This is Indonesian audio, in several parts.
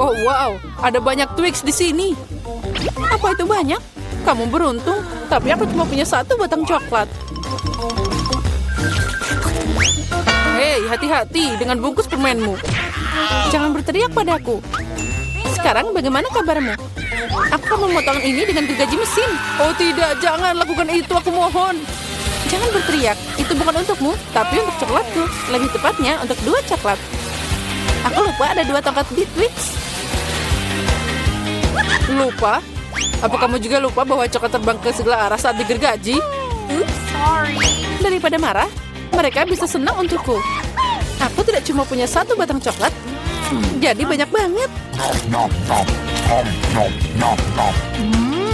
Oh, wow. Ada banyak Twix di sini. Apa itu banyak? Kamu beruntung, tapi aku cuma punya satu batang coklat. Hei, hati-hati dengan bungkus permenmu. Jangan berteriak padaku. Sekarang bagaimana kabarmu? Aku akan memotong ini dengan gergaji mesin. Oh tidak, jangan lakukan itu, aku mohon. Jangan berteriak, itu bukan untukmu, tapi untuk coklatku. Lebih tepatnya, untuk 2 coklat. Aku lupa ada 2 tongkat di Twix. Lupa? Apa kamu juga lupa bahwa coklat terbang ke segala arah saat digergaji? Sorry. Daripada marah, mereka bisa senang untukku. Aku tidak cuma punya 1 batang coklat, jadi banyak banget.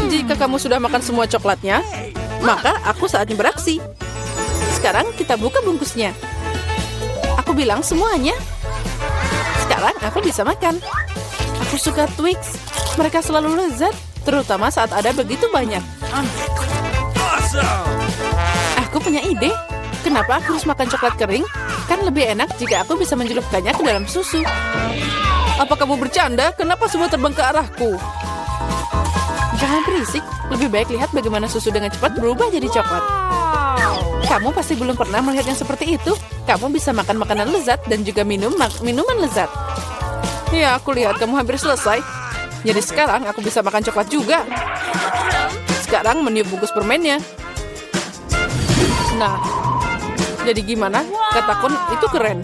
Jika kamu sudah makan semua coklatnya, maka aku saatnya beraksi. Sekarang kita buka bungkusnya. Aku bilang semuanya. Sekarang aku bisa makan. Aku suka Twix. Mereka selalu lezat, terutama saat ada begitu banyak. Aku punya ide. Kenapa aku harus makan coklat kering? Kan lebih enak jika aku bisa mencelupkannya ke dalam susu. Apa kamu bercanda? Kenapa semua terbang ke arahku? Jangan berisik. Lebih baik lihat bagaimana susu dengan cepat berubah jadi coklat. Kamu pasti belum pernah melihat yang seperti itu. Kamu bisa makan makanan lezat dan juga minuman lezat. Ya, aku lihat kamu hampir selesai. Jadi sekarang aku bisa makan coklat juga. Sekarang meniup bungkus permennya. Nah, jadi gimana? Katakan itu keren.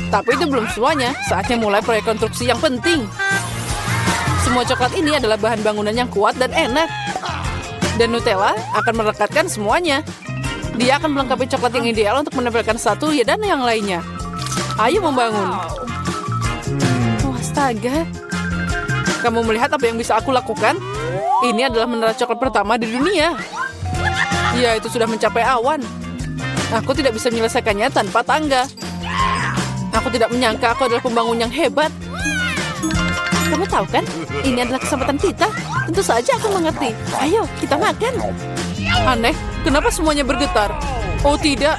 Tapi itu belum semuanya. Saatnya mulai proyek konstruksi yang penting. Semua coklat ini adalah bahan bangunan yang kuat dan enak. Dan Nutella akan merekatkan semuanya. Dia akan melengkapi coklat yang ideal untuk menempelkan satu dan yang lainnya. Ayo membangun. Oh, astaga. Kamu melihat apa yang bisa aku lakukan? Ini adalah menara coklat pertama di dunia. Ya, itu sudah mencapai awan. Aku tidak bisa menyelesaikannya tanpa tangga. Aku tidak menyangka aku adalah pembangun yang hebat. Kamu tahu kan? Ini adalah kesempatan kita. Tentu saja aku mengerti. Ayo, kita makan. Aneh, kenapa semuanya bergetar? Oh tidak.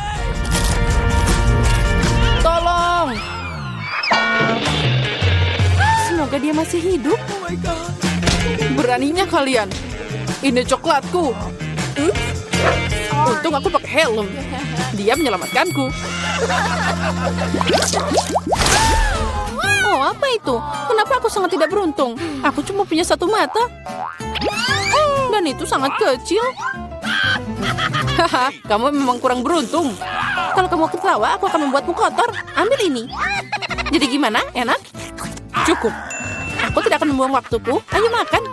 Tolong. Semoga dia masih hidup. Beraninya kalian. Ini coklatku. Untung aku pakai helm. Dia menyelamatkanku. Oh, apa itu? Kenapa aku sangat tidak beruntung? Aku cuma punya 1 mata. Dan itu sangat kecil. Haha, kamu memang kurang beruntung. Kalau kamu ketawa, aku akan membuatmu kotor. Ambil ini. Jadi gimana? Enak? Cukup. Aku tidak akan membuang waktuku. Ayo makan.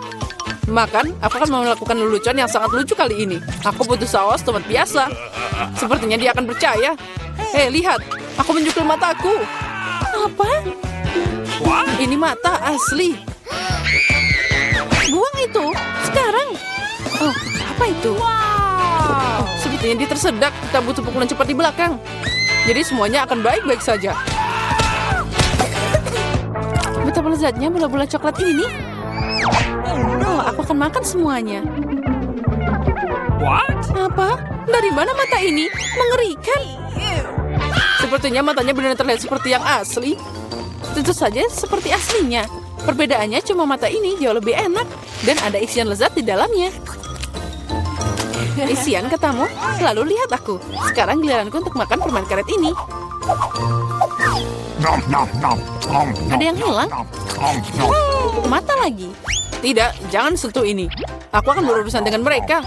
Makan, aku akan melakukan lelucon yang sangat lucu kali ini. Aku butuh saus tomat biasa. Sepertinya dia akan percaya. Hei, lihat. Aku menjukul mataku. Apa? Ini mata asli. Buang itu. Sekarang. Oh, apa itu? Oh, sepertinya dia tersedak. Kita butuh pukulan cepat di belakang. Jadi semuanya akan baik-baik saja. Betapa lezatnya bola-bola coklat ini. Oh, aku akan makan semuanya. What? Apa? Dari mana mata ini? Mengerikan. Sepertinya matanya benar-benar terlihat seperti yang asli. Tentu saja seperti aslinya. Perbedaannya cuma mata ini jauh lebih enak. Dan ada isian lezat di dalamnya. Isian katamu? Lalu lihat aku. Sekarang giliranku untuk makan permen karet ini. Ada yang hilang? Mata lagi. Tidak, jangan sentuh ini. Aku akan berurusan dengan mereka.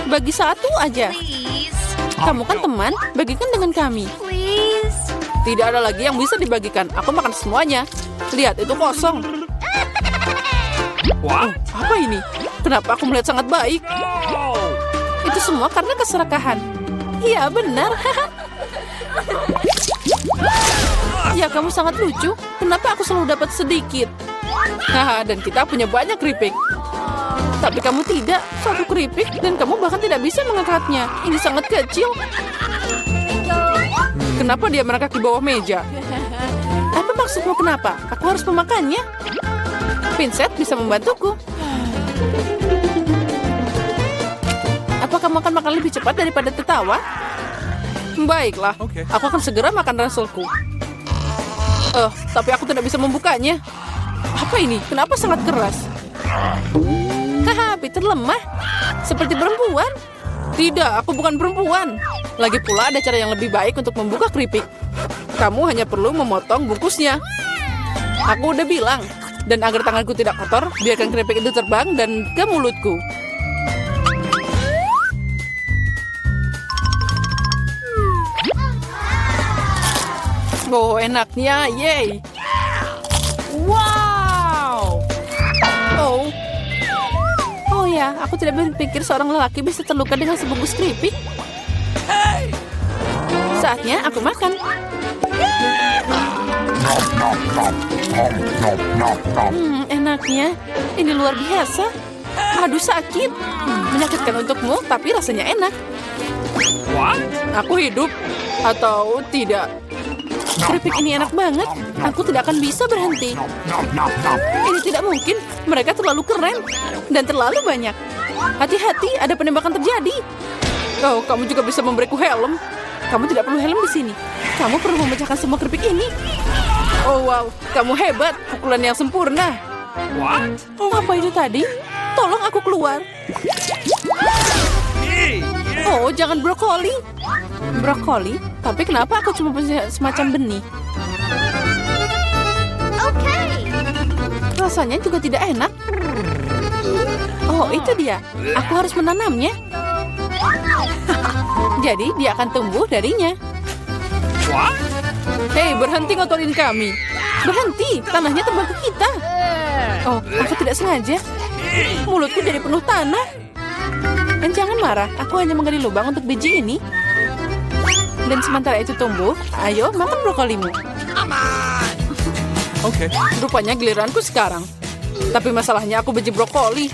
Bagi 1 aja. Please. Kamu kan teman, bagikan dengan kami. Please. Tidak ada lagi yang bisa dibagikan. Aku makan semuanya. Lihat, itu kosong. What? Apa ini? Kenapa aku melihat sangat baik? Itu semua karena keserakahan. Iya, benar. Ya, kamu sangat lucu. Kenapa aku selalu dapat sedikit? Haha, dan kita punya banyak keripik. Tapi kamu tidak. 1 keripik, dan kamu bahkan tidak bisa mengangkatnya. Ini sangat kecil. Kenapa dia merangkak di bawah meja? Apa maksudmu kenapa? Aku harus memakannya. Pinset bisa membantuku. Apa kamu akan makan lebih cepat daripada tertawa? Baiklah, aku akan segera makan ranselku. Tapi aku tidak bisa membukanya. Apa ini? Kenapa sangat keras? Haha, Peter lemah. Seperti perempuan. Tidak, aku bukan perempuan. Lagi pula ada cara yang lebih baik untuk membuka keripik. Kamu hanya perlu memotong bungkusnya. Aku udah bilang. Dan agar tanganku tidak kotor, biarkan keripik itu terbang dan ke mulutku. Oh, enaknya, yay! Wow! Oh ya, aku tidak berpikir seorang lelaki bisa terluka dengan sebungkus keripik. Saatnya aku makan. Enaknya. Ini luar biasa. Aduh, sakit. Menyakitkan untukmu, tapi rasanya enak. Aku hidup atau tidak? Keripik ini enak banget. Aku tidak akan bisa berhenti. Ini tidak mungkin. Mereka terlalu keren dan terlalu banyak. Hati-hati, ada penembakan terjadi. Oh, kamu juga bisa memberiku helm. Kamu tidak perlu helm di sini. Kamu perlu memecahkan semua keripik ini. Oh wow, kamu hebat. Pukulan yang sempurna. Apa itu tadi? Tolong aku keluar. Oh, jangan brokoli. Brokoli? Tapi kenapa aku cuma punya semacam benih? Rasanya juga tidak enak. Oh, itu dia. Aku harus menanamnya. Jadi dia akan tumbuh darinya. Hei, berhenti ngotorin kami. Berhenti, tanahnya terbang ke kita. Oh, aku tidak sengaja. Mulutku jadi penuh tanah. Dan jangan marah, aku hanya menggali lubang untuk biji ini. Dan sementara itu tumbuh, ayo makan brokolimu. Oke. Rupanya giliranku sekarang. Tapi masalahnya aku benci brokoli.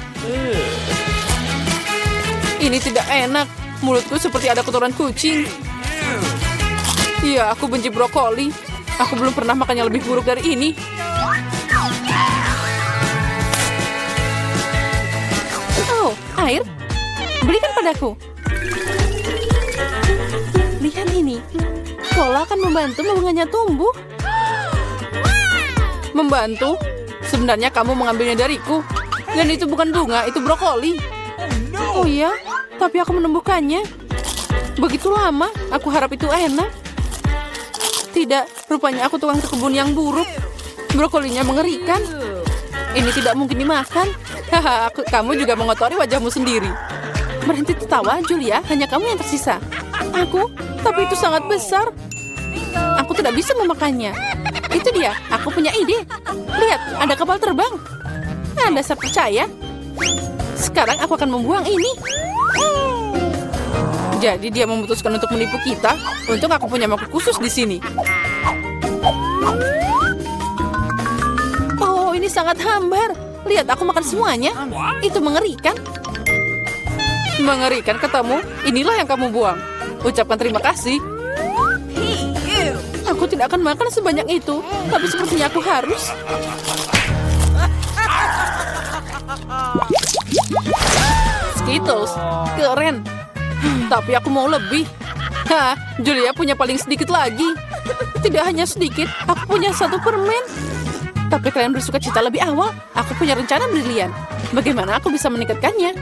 Ini tidak enak. Mulutku seperti ada kotoran kucing. Iya, aku benci brokoli. Aku belum pernah makan yang lebih buruk dari ini. Oh, air. Berikan padaku. Lihat ini. Cola akan membantu bunganya tumbuh. Membantu? Sebenarnya kamu mengambilnya dariku. Dan itu bukan bunga, itu brokoli. Oh iya, tapi aku menumbuhkannya. Begitu lama, aku harap itu enak. Tidak, rupanya aku tukang kebun yang buruk. Brokolinya mengerikan. Ini tidak mungkin dimakan. Haha, kamu juga mengotori wajahmu sendiri. Berhenti tertawa, Julia. Hanya kamu yang tersisa. Aku? Tapi itu sangat besar. Aku tidak bisa memakannya. Itu dia, aku punya ide. Lihat, ada kapal terbang. Anda saya percaya. Sekarang aku akan membuang ini. Jadi dia memutuskan untuk menipu kita. Untung aku punya mangkuk khusus di sini. Oh, ini sangat hambar. Lihat, aku makan semuanya. Itu mengerikan. Mengerikan katamu? Inilah yang kamu buang. Ucapkan terima kasih. Aku tidak akan makan sebanyak itu. Tapi sepertinya aku harus. Skittles, keren. Tapi aku mau lebih. Julia punya paling sedikit lagi. Tidak hanya sedikit, aku punya 1 permen. Tapi kalian bersuka cita lebih awal. Aku punya rencana brilian. Bagaimana aku bisa meningkatkannya?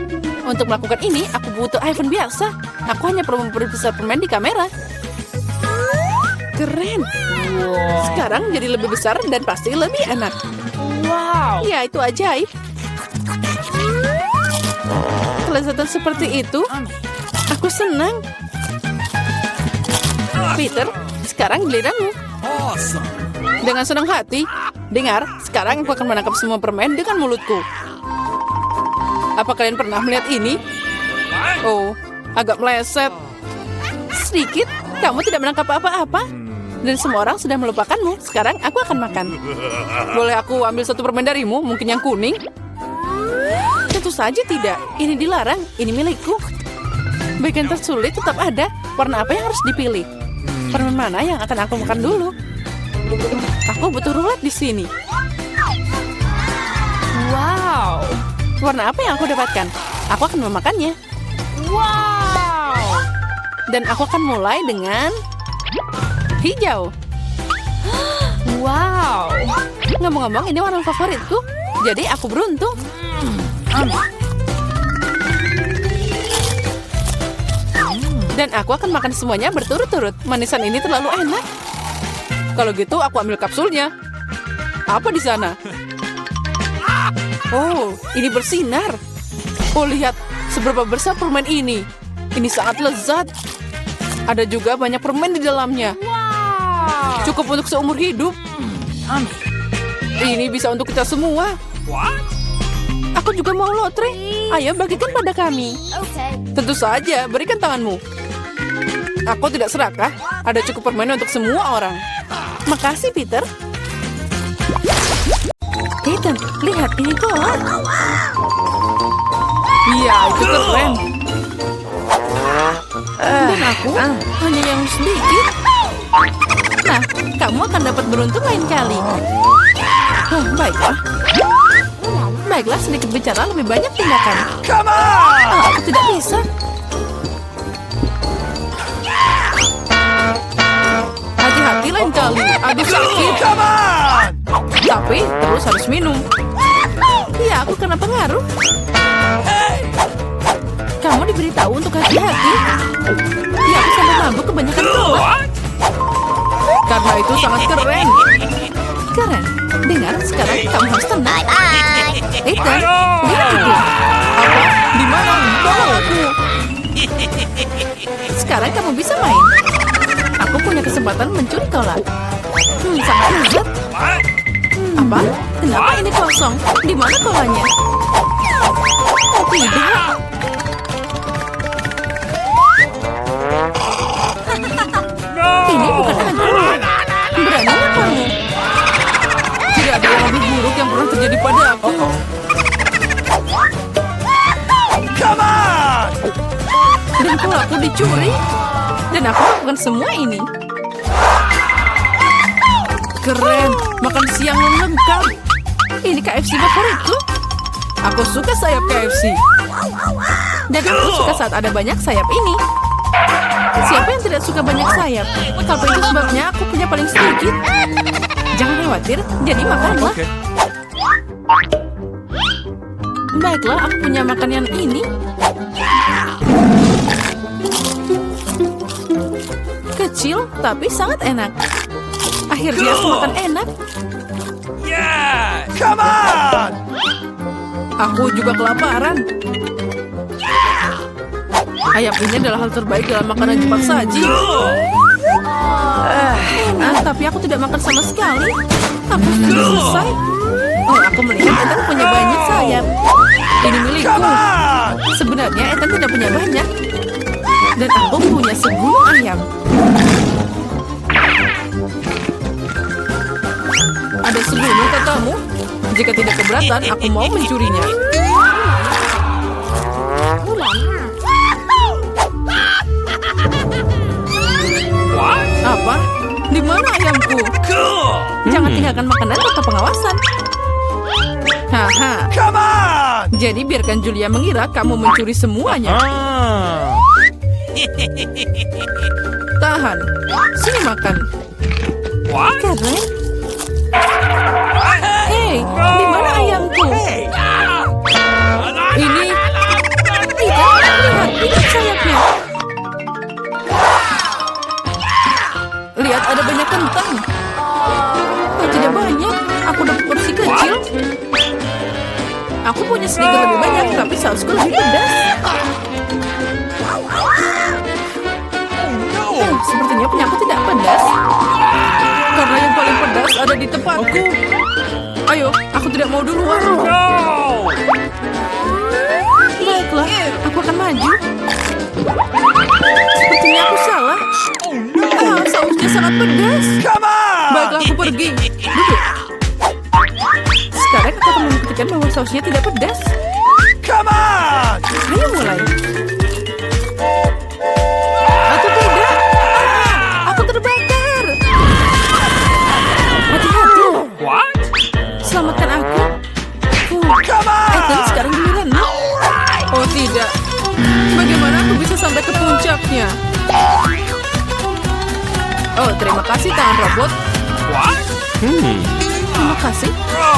Untuk melakukan ini, aku butuh iPhone biasa. Aku hanya perlu memperbesar permen di kamera. Keren. Sekarang jadi lebih besar dan pasti lebih enak. Wow. Ya, itu ajaib. Kelezatan seperti itu, aku senang. Peter, sekarang giliranmu. Awesome. Dengan senang hati. Dengar, sekarang aku akan menangkap semua permen dengan mulutku. Apa kalian pernah melihat ini? Oh, agak meleset. Sedikit, kamu tidak menangkap apa-apa. Dan semua orang sudah melupakanmu. Sekarang aku akan makan. Boleh aku ambil 1 permen darimu? Mungkin yang kuning? Tentu saja tidak. Ini dilarang. Ini milikku. Bagian tersulit tetap ada. Warna apa yang harus dipilih? Permen mana yang akan aku makan dulu? Aku butuh rulet di sini. Wow. Warna apa yang aku dapatkan? Aku akan memakannya. Wow. Dan aku akan mulai dengan hijau. Wow. Ngomong-ngomong, ini warna favoritku. Jadi aku beruntung. Dan aku akan makan semuanya berturut-turut. Manisan ini terlalu enak. Kalau gitu, aku ambil kapsulnya. Apa di sana? Oh, ini bersinar. Oh, lihat seberapa besar permen ini. Ini sangat lezat. Ada juga banyak permen di dalamnya. Wow. Cukup untuk seumur hidup. Ini bisa untuk kita semua. Aku juga mau lotre. Ayo bagikan pada kami. Okay. Tentu saja, berikan tanganmu. Aku tidak serakah. Ada cukup permen untuk semua orang. Makasih, Peter. Ethan, lihat ini kolam. Iya, itu keren. Dan aku hanya yang sedikit. Nah, kamu akan dapat beruntung lain kali. Baiklah. Baiklah, sedikit bicara lebih banyak tindakan. Come on! Aku tidak bisa. Hati-hati lain kali. Aduh, sakit. Come on! Tapi terus harus minum. Iya, aku kena pengaruh. Kamu diberitahu untuk hati-hati. Iya, aku sampai mabuk kebanyakan obat. Karena itu sangat keren. Keren. Dengar, sekarang kamu harus tenang. Ethan, lihat itu. Apa? Di mana? Bawa aku. Sekarang kamu bisa main. Aku punya kesempatan mencuri kola. Sangat lezat. Apa? Kenapa ini kosong? Di mana kolanya? Oh, tidak. Ini bukan aku. Beraninya kamu. Tidak ada yang lebih buruk yang pernah terjadi pada aku. Come on! Dan kalau aku dicuri. Dan aku lakukan semua ini. Keren, makan siang yang lengkap. Ini KFC favoritku. Aku suka sayap KFC. Dan aku suka saat ada banyak sayap ini. Siapa yang tidak suka banyak sayap? Kalau itu sebabnya aku punya paling sedikit. Jangan khawatir, jadi makanlah. Okay. Baiklah, aku punya makanan ini. Kecil, tapi sangat enak. Akhirnya aku makan enak. Yeah! Come on! Aku juga kelaparan. Ayam ini adalah hal terbaik dalam makanan cepat saji. Enak, tapi aku tidak makan sama sekali. Aku sudah selesai. Oh, aku melihat Ethan punya banyak sayap. Ini milikku. Come on! Sebenarnya Ethan tidak punya banyak. Dan aku punya segulung ayam. Ada segulung katamu? Jika tidak keberatan, aku mau mencurinya. Apa? Di mana ayamku? Cool! Jangan tinggalkan makanan tanpa pengawasan. Haha. Come on! Jadi biarkan Julia mengira kamu mencuri semuanya. Ah! Tahan. Sini makan. What? Keren. Hei, di mana ayamku? Hey! Ini. Lihat, lihat sayapnya. Lihat, ada banyak kentang. Oh, tidak banyak. Aku dapat porsi kecil. Aku punya sedikit lebih banyak, tapi sausku lebih pedas. Sepertinya punya aku tidak pedas. Karena yang paling pedas ada di tempatku. Ayo, aku tidak mau duluan. No! Baiklah, aku akan maju. Sepertinya aku salah. Sausnya sangat pedas. Come on! Baiklah, aku pergi. Duduk. Sekarang aku akan membuktikan bahwa sausnya tidak pedas. Come on! Ayo mulai. Atau tidak? Aku terbakar. Hati-hati. What? Selamatkan aku. Come on! Ethan, sekarang giliranmu. Oh tidak. Bagaimana aku bisa sampai ke puncaknya? Terima kasih tangan robot. What? Terima kasih.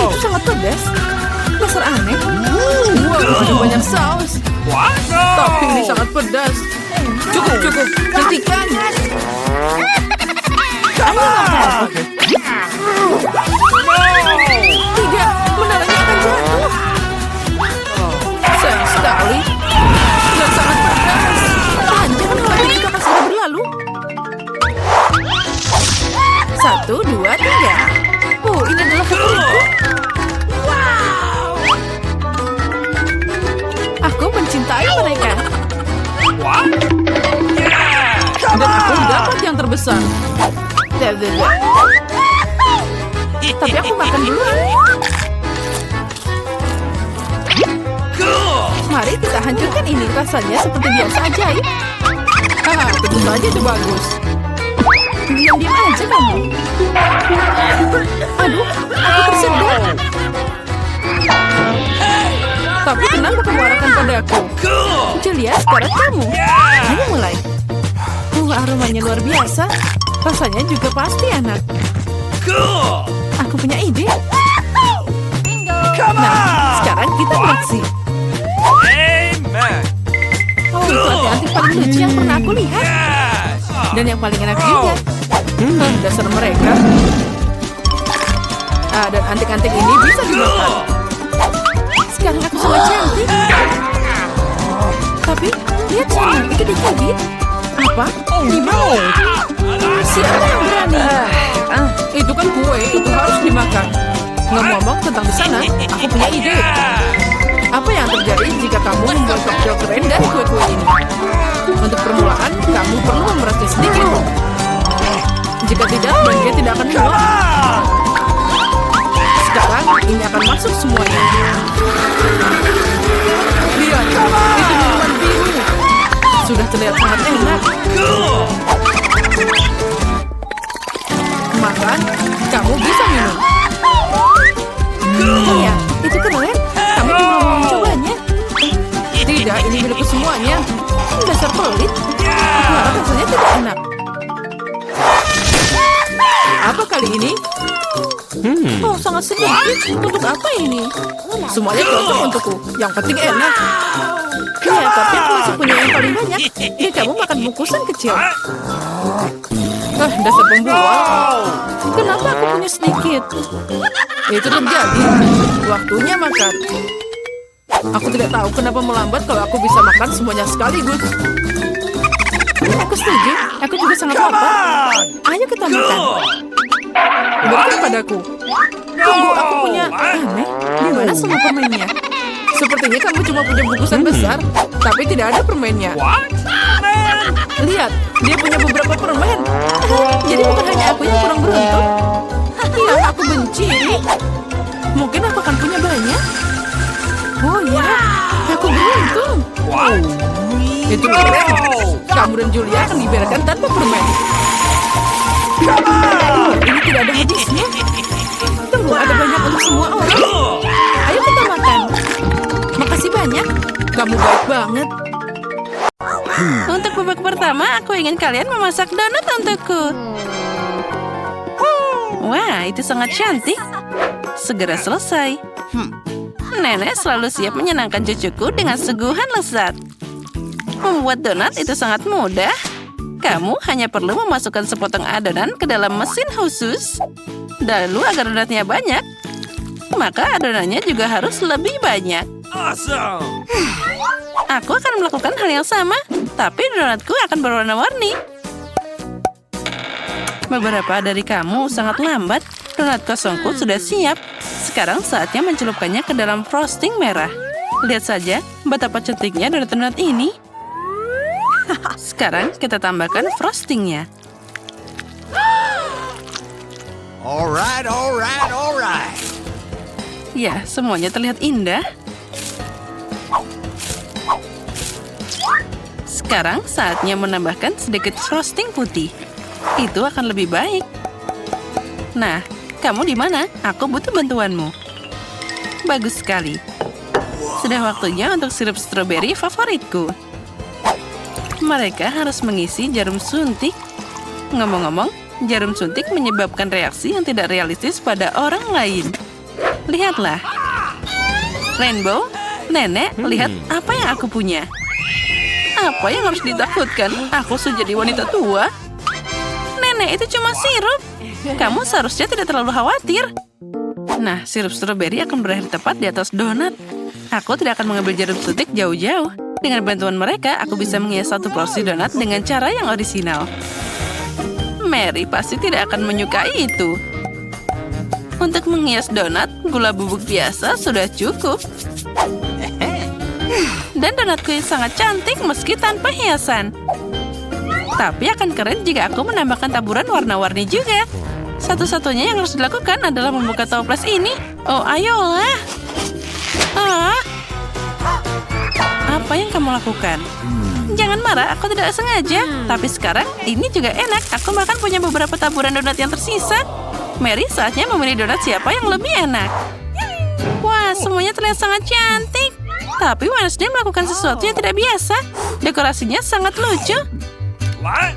Itu sangat pedas. Dasar aneh. Wow, ada banyak saus. What? Tapi ini sangat pedas. Cukup, cukup. Hentikan. Come on! Tidak, menaranya akan jatuh. Sayang sekali. Dan sangat pedas. Tahan, jangan khawatir jika pas sudah berlalu. 1, 2, 3. Oh, ini adalah favoritku. Aku mencintai mereka. What? Come Dan aku on! dapat yang terbesar. Tapi aku makan dulu. Cool! Mari kita hancurkan ini. Rasanya seperti biasa ajaib. Haha, tentu saja itu bagus. Diam-diam aja kamu. Aduh, aku tersedak. Tapi kenapa kamu arahkan padaku? Cool! Julia, sekarang kamu. Yeah! Ayo mulai. Aromanya luar biasa. Rasanya juga pasti enak. Cool! Aku punya ide. Come Nah, on! sekarang kita beraksi. Amen! Oh, itu anting-anting paling lucu yang pernah aku lihat. Yes! Dan yang paling enak juga. Dasar mereka. Dan anting-anting ini bisa dimakan. Sekarang aku sangat cantik. Tapi, lihat sana, itu dicabit. Apa? Di mana? Siapa yang berani? Itu kan kue, itu harus dimakan. Ngomong-ngomong tentang di sana, aku punya ide. Apa yang terjadi jika kamu membuat koktail keren dari kue-kue ini? Untuk permulaan, kamu perlu memerasnya sedikit. Jika tidak, dia tidak akan Come muat. on! Sekarang, ini akan masuk semuanya. Lihat, itu minuman biru. Sudah terlihat sangat enak. Cool! Makan, kamu bisa minum. Cool! Iya, itu keren. Kamu juga mau mencobanya? Tidak, ini milikku semuanya. Dasar pelit. Aku harap rasanya tidak enak. Apa kali ini? Oh, sangat sedikit. Untuk apa ini? Semuanya cocok untukku. Yang penting enak. Ya, tapi aku masih punya yang paling banyak. Jadi kamu makan bungkusan kecil. Dasar pembual. Kenapa aku punya sedikit? Itu terjadi. Waktunya makan. Aku tidak tahu kenapa melambat kalau aku bisa makan semuanya sekaligus. Aku setuju. Aku juga sangat Come lapar. on! Ayo kita makan. Cool! Berikan padaku. Tunggu, aku punya... Aneh, di mana semua permennya? Sepertinya kamu cuma punya bungkusan besar, tapi tidak ada permennya. What? Man! Lihat, dia punya beberapa permen. Jadi bukan hanya aku yang kurang beruntung. Iya, aku benci. Mungkin aku akan punya banyak. Oh ya, aku beruntung. What? Itu keren. Kamu dan Julia akan dibiarkan tanpa permen. Come on! Ini tidak ada habisnya. Tunggu, ada banyak untuk semua orang. Cool! Ayo kita makan. Makasih banyak. Kamu baik banget. Untuk babak pertama, aku ingin kalian memasak donat untukku. Wah, itu sangat cantik. Segera selesai. Nenek selalu siap menyenangkan cucuku dengan suguhan lezat. Membuat donat itu sangat mudah. Kamu hanya perlu memasukkan sepotong adonan ke dalam mesin khusus. Lalu agar donatnya banyak, maka adonannya juga harus lebih banyak. Awesome! Aku akan melakukan hal yang sama, tapi donatku akan berwarna-warni. Beberapa dari kamu sangat lambat. Donat kosongku sudah siap. Sekarang saatnya mencelupkannya ke dalam frosting merah. Lihat saja betapa cantiknya donat-donat ini. Sekarang kita tambahkan frostingnya. Alright, alright, alright. Ya, semuanya terlihat indah. Sekarang saatnya menambahkan sedikit frosting putih. Itu akan lebih baik. Nah, kamu di mana? Aku butuh bantuanmu. Bagus sekali. Sudah waktunya untuk sirup stroberi favoritku. Mereka harus mengisi jarum suntik. Ngomong-ngomong, Jarum suntik menyebabkan reaksi yang tidak realistis pada orang lain. Lihatlah. Rainbow, Nenek, lihat apa yang aku punya. Apa yang harus ditakutkan? Aku sudah jadi wanita tua. Nenek, itu cuma sirup. Kamu seharusnya tidak terlalu khawatir. Nah, sirup stroberi akan berakhir tepat di atas donat. Aku tidak akan mengambil jarum suntik jauh-jauh. Dengan bantuan mereka, aku bisa menghias satu porsi donat dengan cara yang orisinal. Mary pasti tidak akan menyukai itu. Untuk menghias donat, gula bubuk biasa sudah cukup. Dan donatku yang sangat cantik meski tanpa hiasan. Tapi akan keren jika aku menambahkan taburan warna-warni juga. Satu-satunya yang harus dilakukan adalah membuka toples ini. Oh, ayolah. Apa yang kamu lakukan? Jangan marah, aku tidak sengaja. Tapi sekarang, ini juga enak. Aku bahkan punya beberapa taburan donat yang tersisa. Mary, saatnya memilih donat siapa yang lebih enak. Wah, semuanya terlihat sangat cantik. Tapi Wednesday melakukan sesuatu yang tidak biasa. Dekorasinya sangat lucu. What?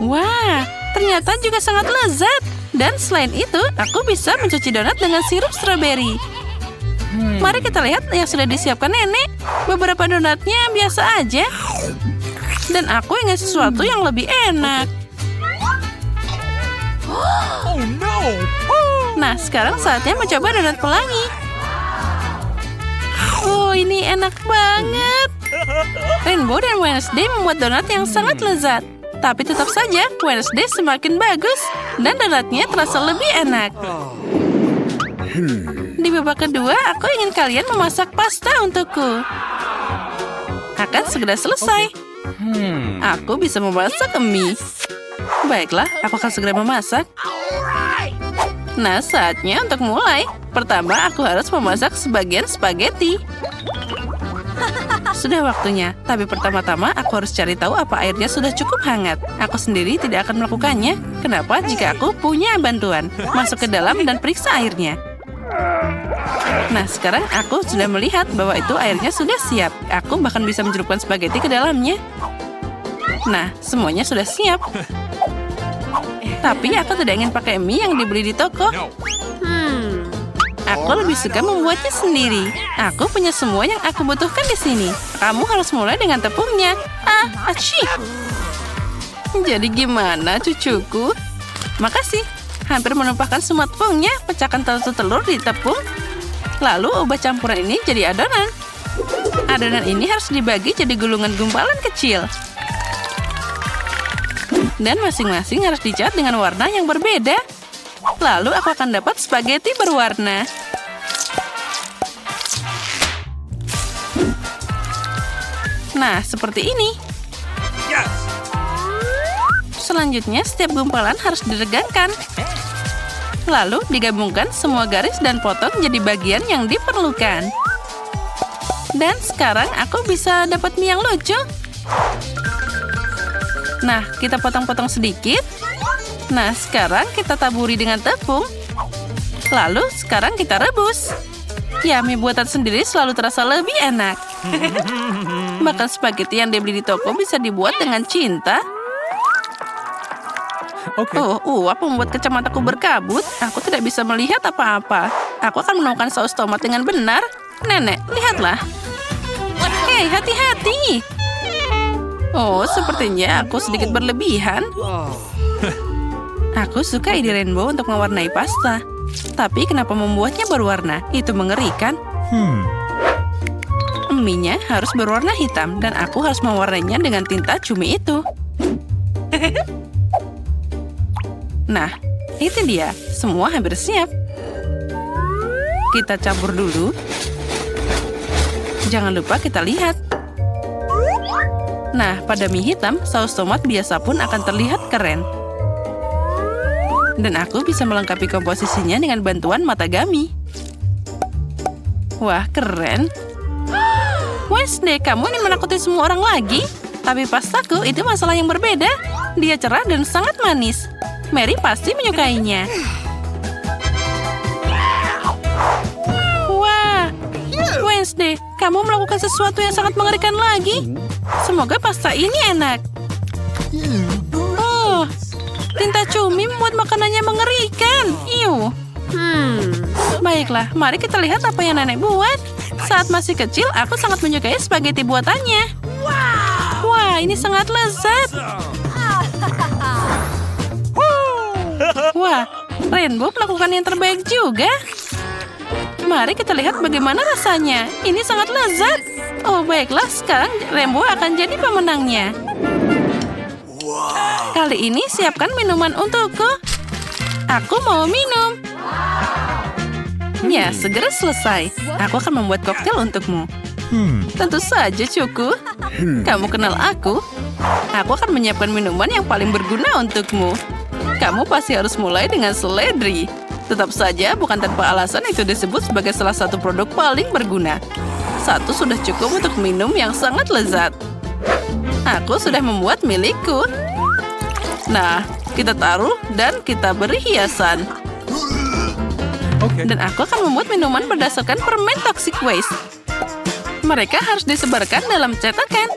Wah, ternyata juga sangat lezat. Dan selain itu, aku bisa mencuci donat dengan sirup stroberi. Mari kita lihat yang sudah disiapkan nenek. Beberapa donatnya biasa aja. Dan aku ingin sesuatu yang lebih enak. Oh no! Nah, sekarang saatnya mencoba donat pelangi. Oh, ini enak banget. Rainbow dan Wednesday membuat donat yang sangat lezat. Tapi tetap saja, Wednesday semakin bagus. Dan donatnya terasa lebih enak. Di babak kedua, aku ingin kalian memasak pasta untukku. Akan segera selesai. Aku bisa memasak mie. Baiklah, aku akan segera memasak. Nah, saatnya untuk mulai. Pertama, aku harus memasak sebagian spaghetti. Sudah waktunya, tapi pertama-tama aku harus cari tahu apa airnya sudah cukup hangat. Aku sendiri tidak akan melakukannya. Kenapa jika aku punya bantuan? Masuk ke dalam dan periksa airnya. Nah, sekarang aku sudah melihat bahwa itu airnya sudah siap. Aku bahkan bisa mencelupkan spaghetti ke dalamnya. Nah, semuanya sudah siap. Tapi aku tidak ingin pakai mie yang dibeli di toko. Aku lebih suka membuatnya sendiri. Aku punya semua yang aku butuhkan di sini. Kamu harus mulai dengan tepungnya. Asyik. Jadi gimana, cucuku? Makasih. Hampir menumpahkan semua tepungnya. Pecahkan satu telur di tepung. Lalu ubah campuran ini jadi adonan. Adonan ini harus dibagi jadi gulungan gumpalan kecil. Dan masing-masing harus dicat dengan warna yang berbeda. Lalu aku akan dapat spaghetti berwarna. Nah, seperti ini. Yes! Selanjutnya, setiap gumpalan harus diregangkan. Lalu digabungkan semua garis dan potong jadi bagian yang diperlukan. Dan sekarang aku bisa dapat mie yang lucu. Nah, kita potong-potong sedikit. Nah, sekarang kita taburi dengan tepung. Lalu, sekarang kita rebus. Ya, mie buatan sendiri selalu terasa lebih enak. Bahkan spaghetti yang dibeli di toko bisa dibuat dengan cinta. Apa membuat kacamataku berkabut? Aku tidak bisa melihat apa-apa. Aku akan menemukan saus tomat dengan benar. Nenek, lihatlah. Hei, hati-hati. Oh, sepertinya aku sedikit berlebihan. Aku suka ide Rainbow untuk mewarnai pasta. Tapi kenapa membuatnya berwarna? Itu mengerikan. Mie-nya harus berwarna hitam dan aku harus mewarnainya dengan tinta cumi itu. Nah, itu dia. Semua hampir siap. Kita campur dulu. Jangan lupa kita lihat. Nah, pada mie hitam, saus tomat biasa pun akan terlihat keren. Dan aku bisa melengkapi komposisinya dengan bantuan matagami. Wah, keren. Wednesday, kamu ingin menakuti semua orang lagi? Tapi pastaku itu masalah yang berbeda. Dia cerah dan sangat manis. Mary pasti menyukainya. Wah, Wednesday, kamu melakukan sesuatu yang sangat mengerikan lagi. Semoga pasta ini enak. Oh, Tinta cumi membuat makanannya mengerikan. Iu. Baiklah, mari kita lihat apa yang nenek buat. Saat masih kecil, aku sangat menyukai spaghetti buatannya. Wah, ini sangat lezat. Wah, Rainbow melakukan yang terbaik juga. Mari kita lihat bagaimana rasanya. Ini sangat lezat. Oh, baiklah, sekarang Rainbow akan jadi pemenangnya. Kali ini siapkan minuman untukku. Aku mau minum. Ya, segera selesai. Aku akan membuat koktail untukmu. Tentu saja, Cuku. Kamu kenal aku. Aku akan menyiapkan minuman yang paling berguna untukmu. Kamu pasti harus mulai dengan seledri. Tetap saja, bukan tanpa alasan itu disebut sebagai salah satu produk paling berguna. Satu sudah cukup untuk minum yang sangat lezat. Aku sudah membuat milikku. Nah, kita taruh dan kita beri hiasan. Dan aku akan membuat minuman berdasarkan permen toxic waste. Mereka harus disebarkan dalam cetakan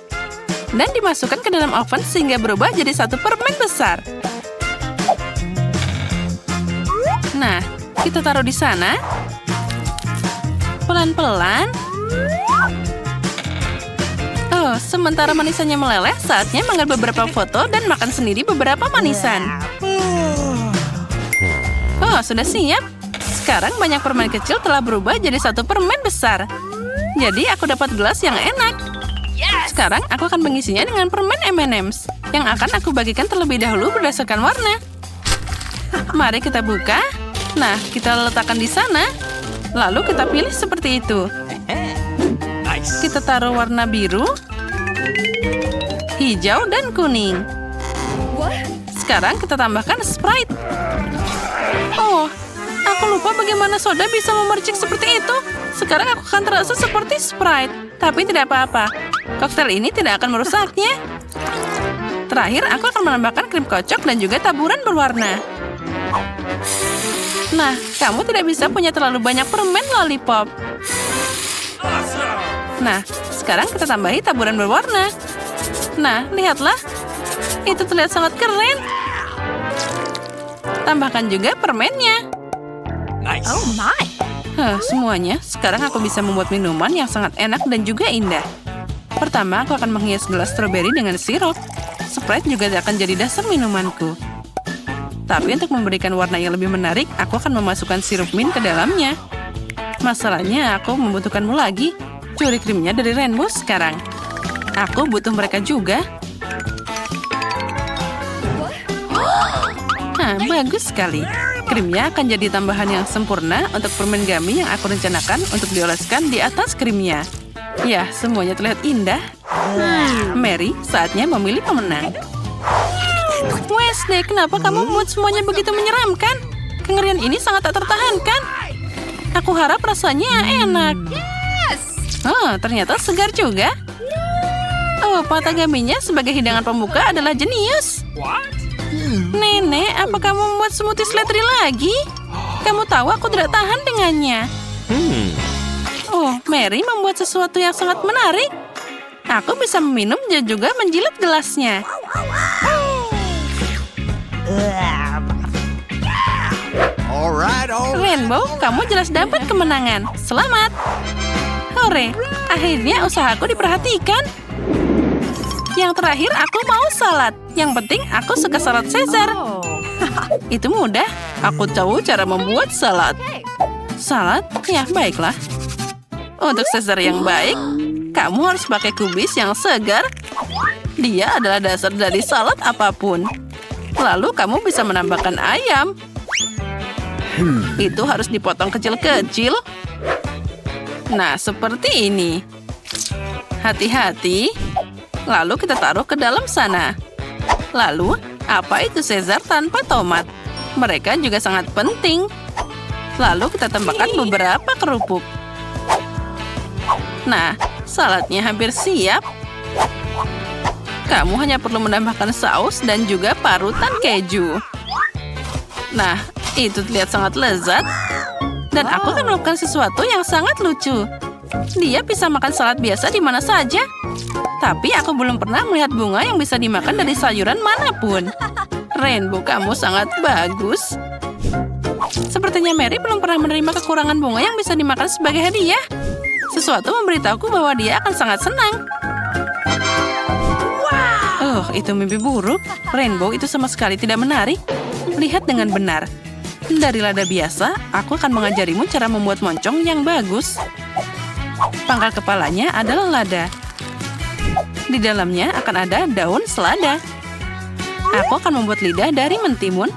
dan dimasukkan ke dalam oven sehingga berubah jadi satu permen besar. Nah, kita taruh di sana. Pelan-pelan. Oh, sementara manisannya meleleh, saatnya mengambil beberapa foto dan makan sendiri beberapa manisan. Oh, sudah siap. Sekarang banyak permen kecil telah berubah jadi satu permen besar. Jadi aku dapat gelas yang enak. Sekarang aku akan mengisinya dengan permen M&M's yang akan aku bagikan terlebih dahulu berdasarkan warna. Mari kita buka. Nah, kita letakkan di sana. Lalu kita pilih seperti itu. Kita taruh warna biru, hijau, dan kuning. Sekarang kita tambahkan Sprite. Oh, aku lupa bagaimana soda bisa memercik seperti itu. Sekarang aku akan terasa seperti Sprite. Tapi tidak apa-apa. Koktail ini tidak akan merusaknya. Terakhir, aku akan menambahkan krim kocok dan juga taburan berwarna. Nah, kamu tidak bisa punya terlalu banyak permen lollipop. Nah, sekarang kita tambahi taburan berwarna. Nah, lihatlah. Itu terlihat sangat keren. Tambahkan juga permennya. Oh my. Semuanya. Sekarang aku bisa membuat minuman yang sangat enak dan juga indah. Pertama, aku akan menghias gelas stroberi dengan sirup. Sprite juga akan jadi dasar minumanku. Tapi untuk memberikan warna yang lebih menarik, aku akan memasukkan sirup mint ke dalamnya. Masalahnya, aku membutuhkanmu lagi. Curi krimnya dari Rainbow sekarang. Aku butuh mereka juga. Bagus sekali. Krimnya akan jadi tambahan yang sempurna untuk permen gummy yang aku rencanakan untuk dioleskan di atas krimnya. Ya, semuanya terlihat indah. Mary, saatnya memilih pemenang. Wednesday, kenapa kamu membuat semuanya begitu menyeramkan? Kengerian ini sangat tak tertahankan. Aku harap rasanya enak. Oh, ternyata segar juga. Oh, patah gaminya sebagai hidangan pembuka adalah jenius. Nenek, apa kamu membuat smoothie seledri lagi? Kamu tahu aku tidak tahan dengannya. Oh, Mary membuat sesuatu yang sangat menarik. Aku bisa meminum dan juga menjilat gelasnya. Rainbow, kamu jelas dapat kemenangan. Selamat. Hore, akhirnya usahaku diperhatikan. Yang terakhir, aku mau salad. Yang penting, aku suka salad Caesar. Itu mudah. Aku tahu cara membuat salad. Salad? Ya, baiklah. Untuk Caesar yang baik, kamu harus pakai kubis yang segar. Dia adalah dasar dari salad apapun. Lalu kamu bisa menambahkan ayam. Itu harus dipotong kecil-kecil. Nah, seperti ini. Hati-hati. Lalu kita taruh ke dalam sana. Lalu, apa itu Caesar tanpa tomat? Mereka juga sangat penting. Lalu kita tambahkan beberapa kerupuk. Nah, saladnya hampir siap. Kamu hanya perlu menambahkan saus dan juga parutan keju. Nah, itu terlihat sangat lezat. Dan aku akan melakukan sesuatu yang sangat lucu. Dia bisa makan salad biasa di mana saja. Tapi aku belum pernah melihat bunga yang bisa dimakan dari sayuran manapun. Rainbow, kamu sangat bagus. Sepertinya Mary belum pernah menerima kekurangan bunga yang bisa dimakan sebagai hadiah. Sesuatu memberitahuku bahwa dia akan sangat senang. Itu mimpi buruk. Rainbow, itu sama sekali tidak menarik. Lihat dengan benar. Dari lada biasa, aku akan mengajarimu cara membuat moncong yang bagus. Pangkal kepalanya adalah lada. Di dalamnya akan ada daun selada. Aku akan membuat lidah dari mentimun.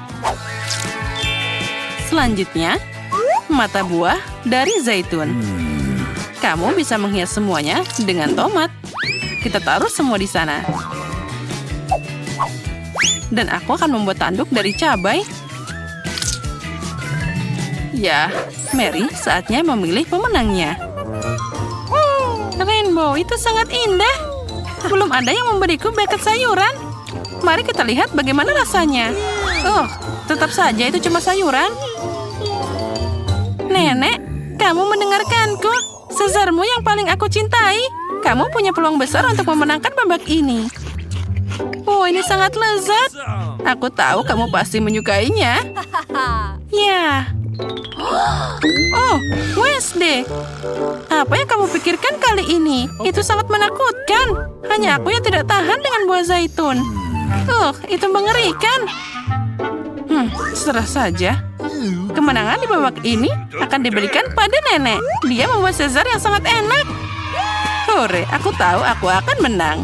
Selanjutnya, mata buah dari zaitun. Kamu bisa menghias semuanya dengan tomat. Kita taruh semua di sana. Dan aku akan membuat tanduk dari cabai. Ya, Mary, saatnya memilih pemenangnya. Rainbow, itu sangat indah. Belum ada yang memberiku bucket sayuran. Mari kita lihat bagaimana rasanya. Tetap saja itu cuma sayuran. Nenek, kamu mendengarkanku. Caesarmu yang paling aku cintai. Kamu punya peluang besar untuk memenangkan babak ini. Ini sangat lezat. Aku tahu kamu pasti menyukainya. Ya. Wednesday. Apa yang kamu pikirkan kali ini? Itu sangat menakutkan. Hanya aku yang tidak tahan dengan buah zaitun. Itu mengerikan. Serah saja. Kemenangan di babak ini akan diberikan pada nenek. Dia membuat Caesar yang sangat enak. Hore, aku tahu aku akan menang.